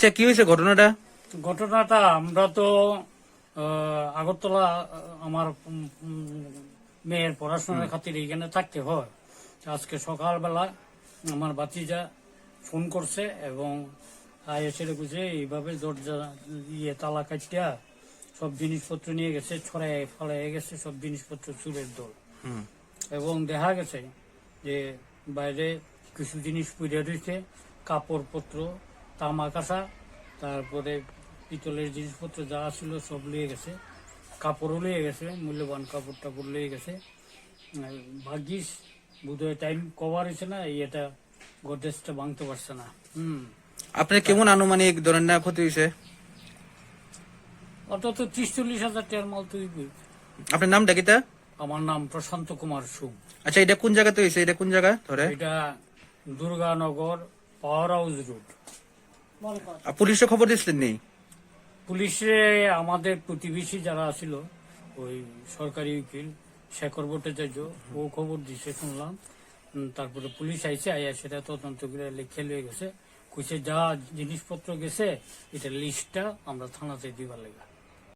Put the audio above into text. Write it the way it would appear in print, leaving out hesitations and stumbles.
আচ্ছা, কি হয়েছে ঘটনাটা? ঘটনাটা আমরা তো আগরতলা আমার মেয়ের পড়াশোনার খাতির এইখানে থাকতে হয়। আজকে সকালবেলা আমার ভাতিজা ফোন করছে এবং এসে বুঝে এইভাবে দরজা তালা কাটিয়া সব জিনিসপত্র নিয়ে গেছে, ছড়াই ফলাই গেছে সব জিনিসপত্র, চুলের দোল। এবং দেখা গেছে যে বাইরে কিছু জিনিস পুড়ে রয়েছে, কাপড় পত্র, তামা কাঁসা, তারপরে পিতলের জিনিসপত্র যা ছিল সব লিয়ে গেছে, কাপড়ও লিয়ে গেছে, মূল্যবান কাপড় টাপড় লিয়ে গেছে। ভাগ্যিস বোধহয় টাইম কভার হয়েছে না, এটা গোদরেজটা ভাঙতে পারছে না। আপনার কেমন আনুমানিক ধরেন না ক্ষতি হয়েছে? অন্তত 30-40 হাজার টাকার মাল তৈরি। আপনার নামটা কিতা? আমার নাম প্রশান্ত কুমার সুম। আচ্ছা, এটা কোন জায়গাতে হয়েছে? এটা কোন জায়গা ধরে? এটা দুর্গানগর পাওয়ার হাউস রোড। পুলিশে খবর দিচ্ছিলেন নেই? পুলিশে আমাদের প্রতিবেশী যারা ছিল, ওই সরকারি উকিল শেখর ভট্টাচার্য, ও খবর দিছে শুনলাম। তারপরে পুলিশ আইসে, আইয়া সেটা তদন্ত করে লিখে লয়ে গেছে, কইছে যা জিনিসপত্র গেছে এটা লিস্টটা আমরা থানাতে দিবার লাগে।